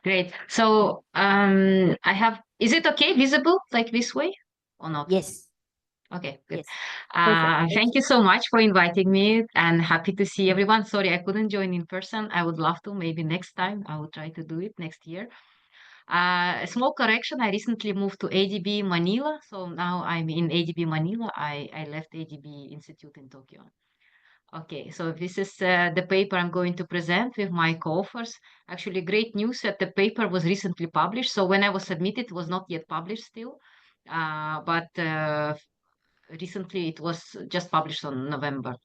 Great. So is it okay visible like this way or not? Yes, Okay, good. yes. Perfect. Thank Thank you. you so much for inviting me and happy to see everyone. Sorry, I couldn't join in person. I would love to. Maybe next time I will try to do it next year. A small correction. I recently moved to ADB Manila. So now I'm in ADB Manila. I left ADB Institute in Tokyo. Okay, so this is the paper I'm going to present with my co-authors. Actually, great news that the paper was recently published. So when I was submitted, it was not yet published still. But recently it was just published on November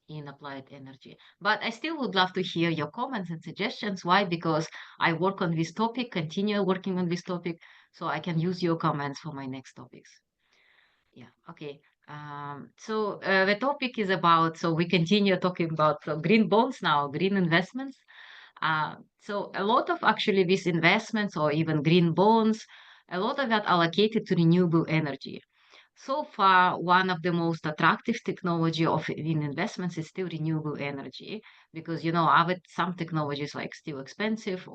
in Applied Energy. But I still would love to hear your comments and suggestions. Why? Because I work on this topic, continue working on this topic, so I can use your comments for my next topics. Yeah, okay. So the topic is about, so we continue talking about green bonds now, green investments. So a lot of actually these investments or even green bonds, a lot of that allocated to renewable energy. So far, one of the most attractive technology of in investments is still renewable energy because other some technologies like still expensive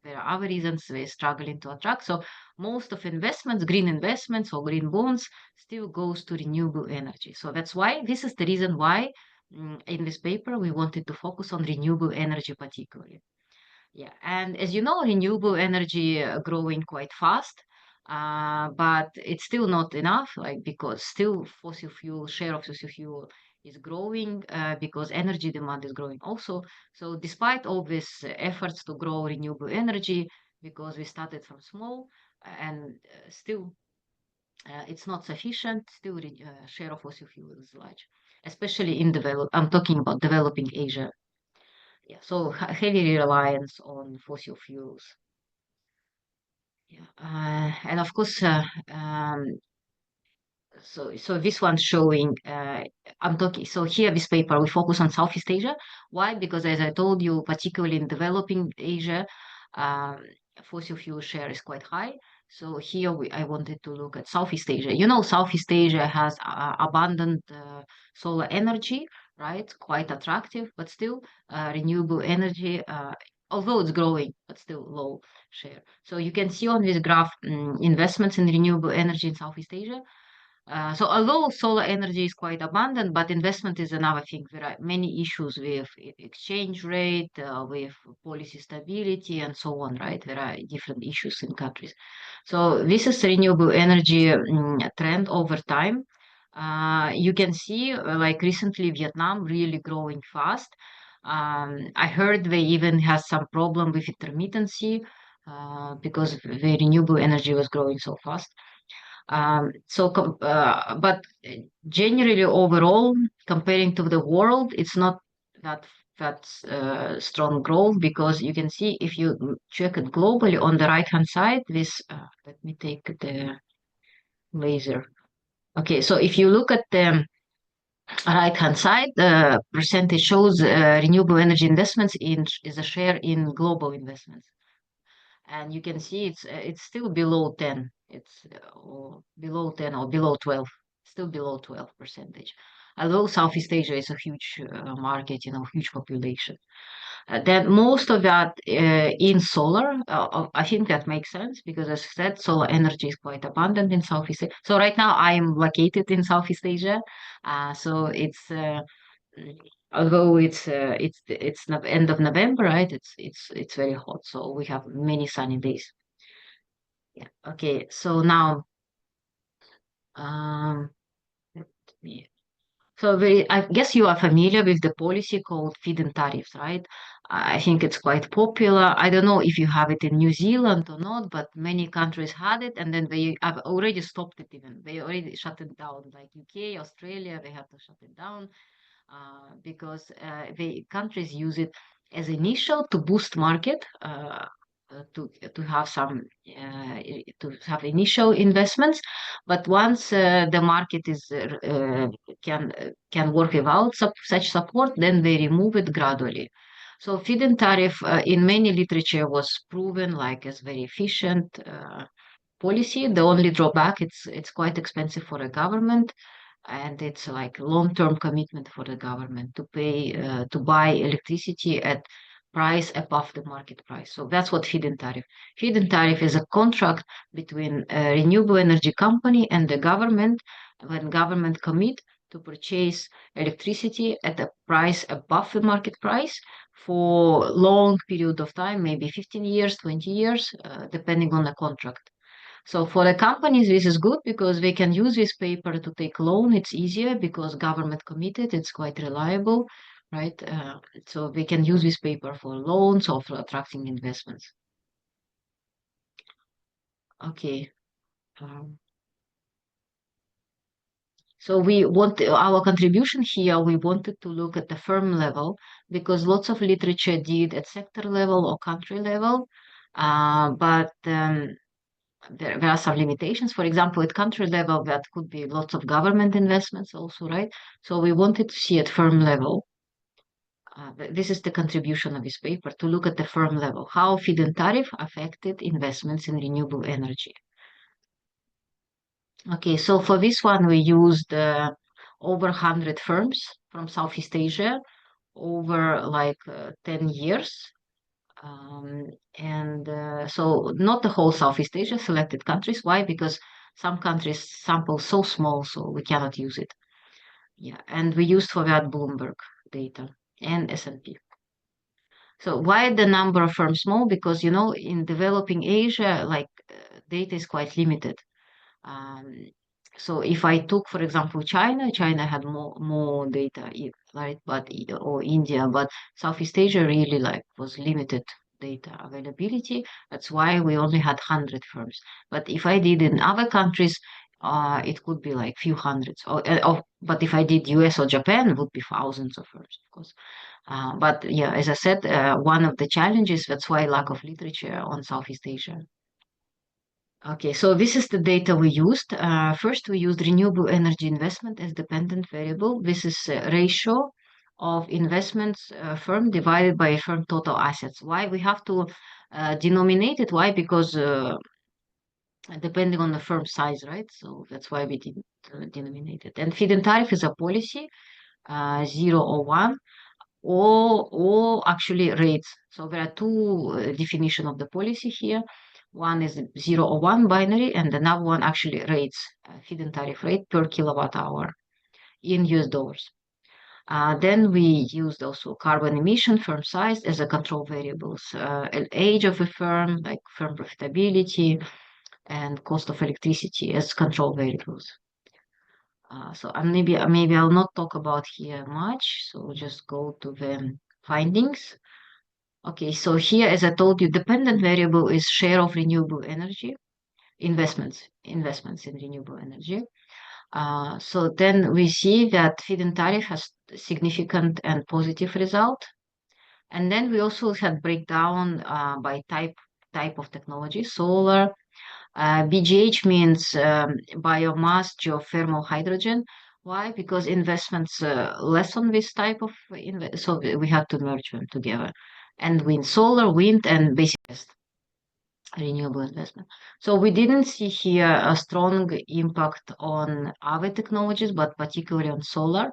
there are other reasons we're struggling to attract. So most of investments, green investments or green bonds, still goes to renewable energy. So that's why this is the reason why in this paper we wanted to focus on renewable energy particularly. Yeah, and as you know, renewable energy growing quite fast, but it's still not enough, like because still fossil fuel share of fossil fuel is growing because energy demand is growing also. So despite all these efforts to grow renewable energy, because we started from small and still it's not sufficient, still share of fossil fuel is large, especially in I'm talking about developing Asia. Yeah, so heavy reliance on fossil fuels. Yeah, and of course, so this one's showing. I'm talking. So here, this paper we focus on Southeast Asia. Why? Because as I told you, particularly in developing Asia, um, fossil fuel share is quite high. So here I wanted to look at Southeast Asia. Southeast Asia has abundant solar energy, right? Quite attractive, but still renewable energy, although it's growing, but still low share. So you can see on this graph investments in renewable energy in Southeast Asia. So although solar energy is quite abundant, but investment is another thing. There are many issues with exchange rate, with policy stability, and so on, right? There are different issues in countries. So this is renewable energy trend over time. You can see, like recently, Vietnam really growing fast. I heard they even has some problem with intermittency because the renewable energy was growing so fast. But generally overall, comparing to the world, it's not that strong growth because you can see if you check it globally on the right hand side. Let me take the laser. Okay, so if you look at the right hand side, the percentage shows renewable energy investments in is a share in global investments. And you can see it's still below 10. It's or below 10 or below 12, still below 12 percentage. Although Southeast Asia is a huge market, huge population. Then most of that in solar, I think that makes sense because as I said, solar energy is quite abundant in Southeast Asia. So right now I am located in Southeast Asia. So it's although it's the end of November, right? It's very hot, so we have many sunny days. Yeah. Okay. So now, um, let me- I guess you are familiar with the policy called feed-in tariffs, right? I think it's quite popular. I don't know if you have it in New Zealand or not, but many countries had it, and then they have already stopped it. Even they already shut it down, like UK, Australia, they have to shut it down. Because the countries use it as initial to boost market to have some to have initial investments, but once the market is can work without such support, then they remove it gradually. So feed-in tariff in many literature was proven like as very efficient policy. The only drawback it's quite expensive for a government and it's like long-term commitment for the government to pay to buy electricity at price above the market price. So that's what feed-in tariff. Feed-in tariff is a contract between a renewable energy company and the government, when government commit to purchase electricity at a price above the market price for long period of time, maybe 15 years, 20 years, depending on the contract. So for the companies, this is good because they can use this paper to take loan. It's easier because government committed. It's quite reliable, right? So they can use this paper for loans or for attracting investments. Okay. Um, so we want our contribution here. We wanted to look at the firm level because lots of literature did at sector level or country level, but there are some limitations. For example, at country level, that could be lots of government investments also, right? So we wanted to see at firm level. This is the contribution of this paper, to look at the firm level, how feed-in tariff affected investments in renewable energy. Okay, so for this one, we used over 100 firms from Southeast Asia over like 10 years. So not the whole Southeast Asia, selected countries. Why? Because some countries sample so small, so we cannot use it. Yeah, and we used for that Bloomberg data and S&P. So why the number of firms small? Because, in developing Asia, like data is quite limited. Um, so if I took, for example, China had more data, right? Or India, but Southeast Asia really was limited data availability. That's why we only had 100 firms. But if I did in other countries, it could be like few hundreds. But if I did US or Japan, it would be thousands of firms, of course. But yeah, as I said, one of the challenges, that's why lack of literature on Southeast Asia. Okay, so this is the data we used. First, we used renewable energy investment as dependent variable. This is a ratio of investments firm divided by firm total assets. Why? We have to denominate it. Why? Because depending on the firm size, right? So that's why we didn't denominate it. And feed-in tariff is a policy, 0 or 1, or actually rates. So there are two definitions of the policy here. One is 0 or 1 binary, and another one actually rates, feed-in tariff rate per kilowatt hour in US dollars. Then we used also carbon emission, firm size as a control variables, age of a firm, like firm profitability, and cost of electricity as control variables. So maybe I'll not talk about here much. So we'll just go to the findings. Okay, so here, as I told you, dependent variable is share of renewable energy investments in renewable energy. So then we see that feed-in tariff has significant and positive result. And then we also had breakdown by type of technology, solar. BGH means biomass, geothermal, hydrogen. Why? Because investments less on this type of so we had to merge them together. And solar, wind, and basically renewable investment. So we didn't see here a strong impact on other technologies, but particularly on solar.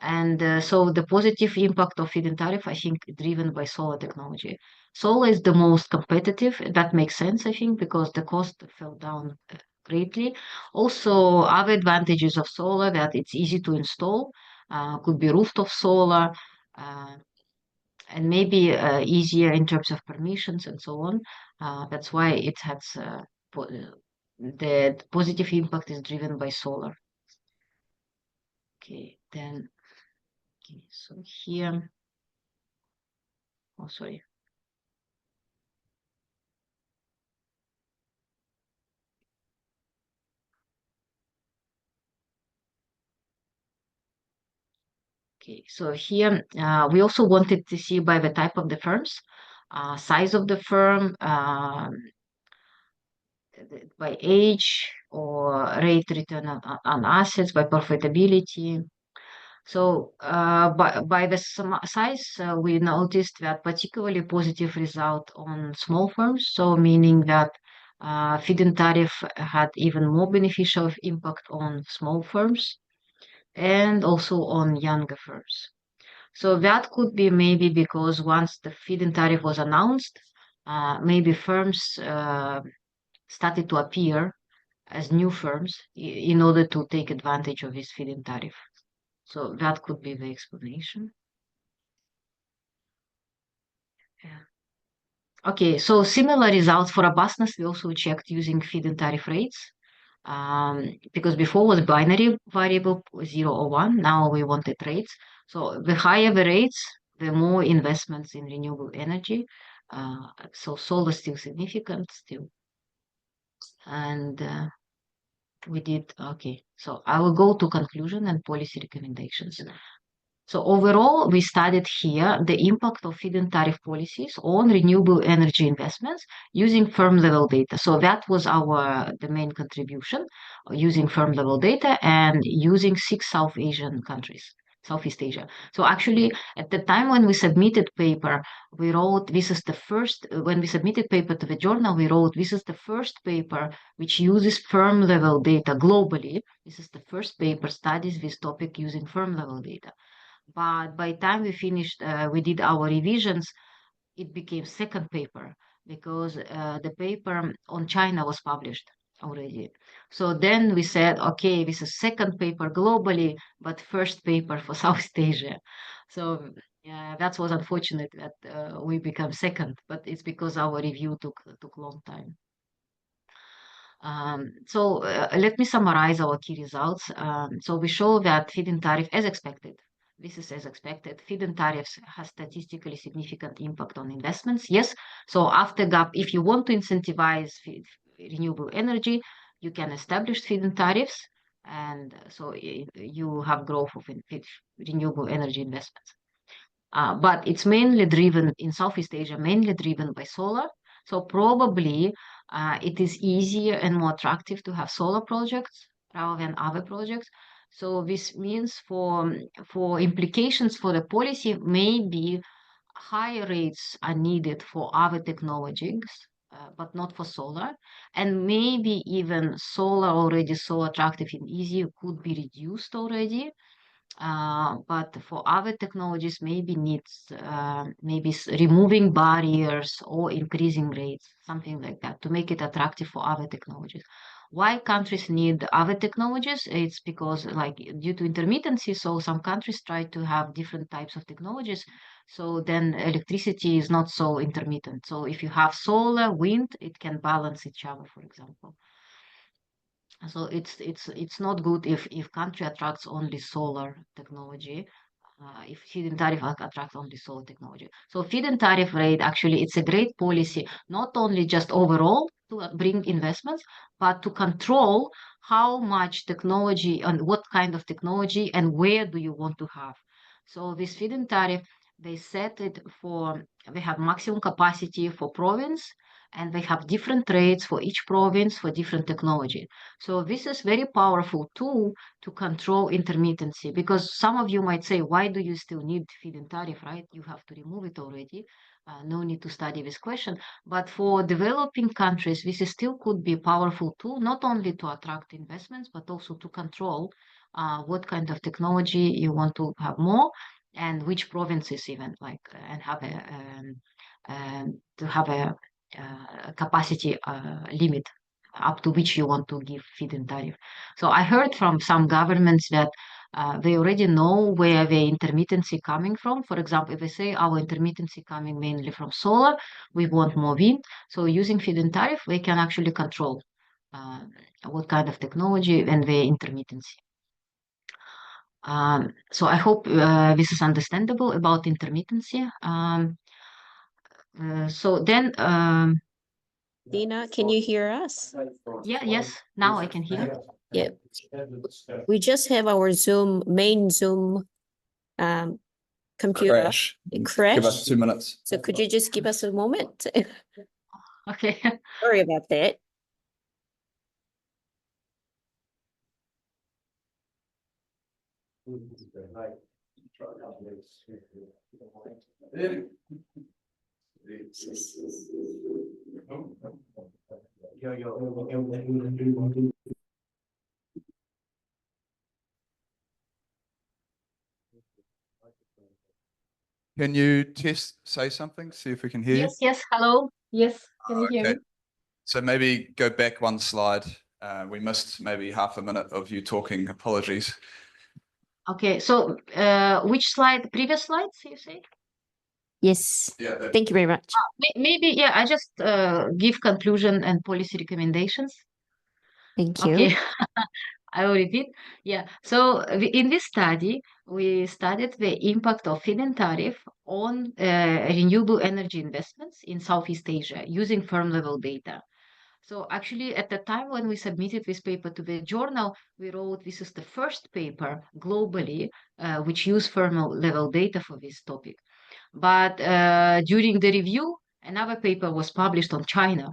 And so the positive impact of feed-in tariff, I think, driven by solar technology. Solar is the most competitive. That makes sense, I think, because the cost fell down greatly. Also, other advantages of solar, that it's easy to install, could be rooftop solar, and maybe easier in terms of permissions and so on. That's why it has the positive impact is driven by solar. Okay, then. Okay, so here, oh, sorry. Okay, so here we also wanted to see by the type of the firms, size of the firm, by age or rate return on assets, by profitability. So by the size, we noticed that particularly positive result on small firms. So meaning that feed-in tariff had even more beneficial impact on small firms and also on younger firms. So that could be maybe because once the feed-in tariff was announced, maybe firms started to appear as new firms in order to take advantage of this feed-in tariff. So that could be the explanation. Yeah. Okay, so similar results for robustness, we also checked using feed-in tariff rates. Because before was binary variable 0 or 1, now we wanted rates. So the higher the rates, the more investments in renewable energy. So solar still significant still. And we did, okay. So I will go to conclusion and policy recommendations. So overall, we studied here the impact of feed-in tariff policies on renewable energy investments using firm level data. So that was the main contribution, using firm level data and using 6 South Asian countries, Southeast Asia. So actually, at the time when we submitted paper, we wrote, when we submitted paper to the journal, we wrote, this is the first paper which uses firm level data globally. This is the first paper studies this topic using firm level data. But by the time we finished, we did our revisions, it became second paper because the paper on China was published already. So then we said, okay, this is second paper globally, but first paper for Southeast Asia. So that was unfortunate that we become second, but it's because our review took long time. So let me summarize our key results. So we show that feed-in tariff, as expected, this is as expected, feed-in tariffs has statistically significant impact on investments. Yes, so after GAP, if you want to incentivize renewable energy, you can establish feed-in tariffs, and so you have growth of renewable energy investments. But it's mainly driven in Southeast Asia, mainly driven by solar. So probably it is easier and more attractive to have solar projects rather than other projects. So this means for implications for the policy, maybe higher rates are needed for other technologies, but not for solar. And maybe even solar already so attractive and easy could be reduced already. But for other technologies, maybe needs maybe removing barriers or increasing rates, something like that, to make it attractive for other technologies. Why countries need other technologies? It's because, like, due to intermittency, so some countries try to have different types of technologies. So then electricity is not so intermittent. So if you have solar, wind, it can balance each other, for example. So it's not good if country attracts only solar technology. If feed-in tariff attracts only solar technology. So feed-in tariff rate, actually, it's a great policy, not only just overall to bring investments, but to control how much technology and what kind of technology and where do you want to have. So this feed-in tariff, they set it for, they have maximum capacity for province, and they have different rates for each province for different technology. So this is very powerful tool to control intermittency, because some of you might say, why do you still need feed-in tariff, right? You have to remove it already. No need to study this question. But for developing countries, this still could be a powerful tool, not only to attract investments, but also to control what kind of technology you want to have more, and which provinces even, like, and have to have a capacity limit up to which you want to give feed-in tariff. So I heard from some governments that they already know where the intermittency coming from. For example, if they say our intermittency coming mainly from solar, we want more wind. So using feed-in tariff, they can actually control what kind of technology and the intermittency. So I hope this is understandable about intermittency. So then, Dina, can you hear us? yes, now I can hear. Yeah. We just have our main Zoom computer. Crash. It crashed. Give us 2 minutes. So could you just give us a moment? Okay. Sorry about that. Can you say something? See if we can hear you. Yes, hello. Yes, can you hear Okay. me? So maybe go back one slide. We missed maybe half a minute of you talking. Apologies. Okay, so which slide? Previous slides, you say? Yes. Yeah. Thank you very much. Maybe, yeah, I just give conclusion and policy recommendations. Thank Okay, you. I will repeat. Yeah, so in this study, we studied the impact of feed-in tariff on renewable energy investments in Southeast Asia using firm-level data. So actually, at the time when we submitted this paper to the journal, we wrote this is the first paper globally which used firm-level data for this topic. But during the review, another paper was published on China.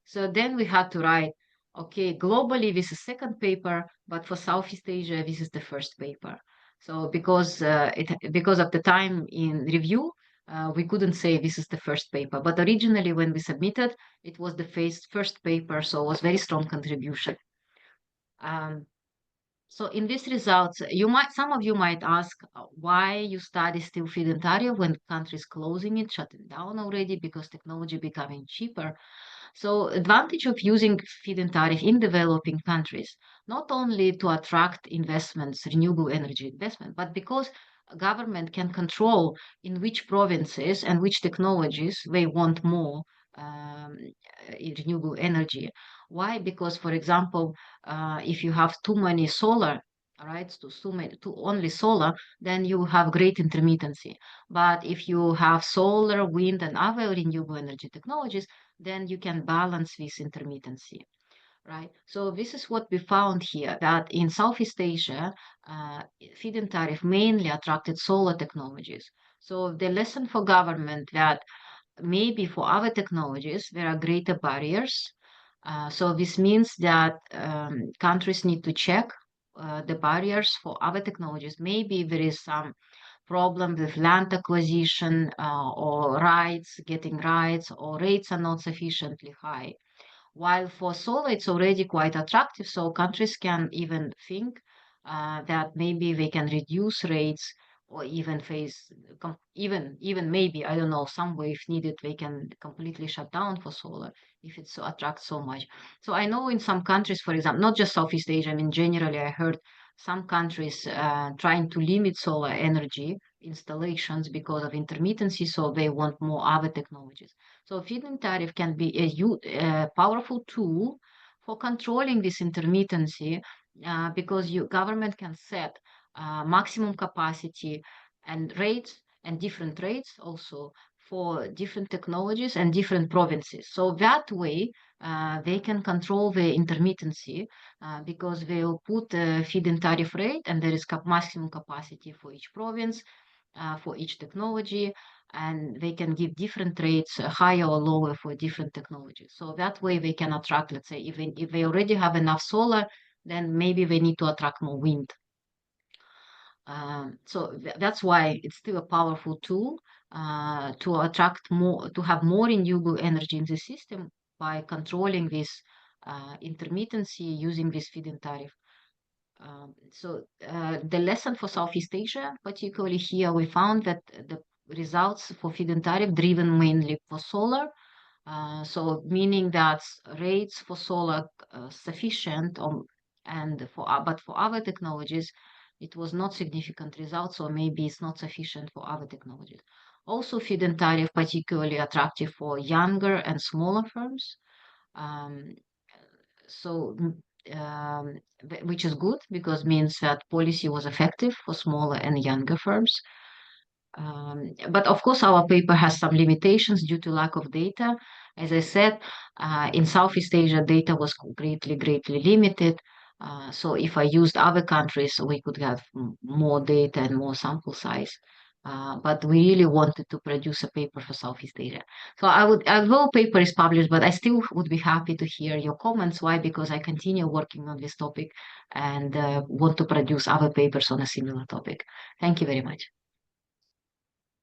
So then we had to write, okay, globally, this is second paper, but for Southeast Asia, this is the first paper. So because of the time in review, we couldn't say this is the first paper. But originally, when we submitted, it was the first paper, so it was very strong contribution. So in these results, some of you might ask why you study still feed-in tariff when countries closing it, shutting down already because technology becoming cheaper. So advantage of using feed-in tariff in developing countries, not only to attract investments, renewable energy investment, but because government can control in which provinces and which technologies they want more um, renewable energy. Why? Because, for example, if you have too many solar rights to only solar, then you have great intermittency. But if you have solar, wind, and other renewable energy technologies, then you can balance this intermittency, right? So this is what we found here, that in Southeast Asia, feed-in tariff mainly attracted solar technologies. So the lesson for government that maybe for other technologies, there are greater barriers. So this means that countries need to check the barriers for other technologies. Maybe there is some problem with land acquisition or getting rights, or rates are not sufficiently high. While for solar, it's already quite attractive, so countries can even think that maybe they can reduce rates or even even maybe, I don't know, some way if needed, they can completely shut down for solar if it attracts so much. So I know in some countries, for example, not just Southeast Asia, I mean, generally, I heard some countries trying to limit solar energy installations because of intermittency, so they want more other technologies. So feed-in tariff can be a powerful tool for controlling this intermittency because government can set maximum capacity and rates and different rates also for different technologies and different provinces. So that way they can control the intermittency because they will put a feed-in tariff rate and there is maximum capacity for each province, for each technology, and they can give different rates, higher or lower for different technologies. So that way they can attract, let's say, if they already have enough solar, then maybe they need to attract more wind. So that's why it's still a powerful tool to attract more, to have more renewable energy in the system by controlling this intermittency using this feed-in tariff. So the lesson for Southeast Asia, particularly here, we found that the results for feed-in tariff driven mainly for solar. So meaning that rates for solar sufficient, but for other technologies, it was not significant results, or maybe it's not sufficient for other technologies. Also, feed-in tariff particularly attractive for younger and smaller firms. So which is good because means that policy was effective for smaller and younger firms. But of course, our paper has some limitations due to lack of data. As I said, in Southeast Asia, data was greatly limited. So if I used other countries, we could have more data and more sample size. But we really wanted to produce a paper for Southeast Asia. So although paper is published, but I still would be happy to hear your comments. Why? Because I continue working on this topic and want to produce other papers on a similar topic. Thank you very much.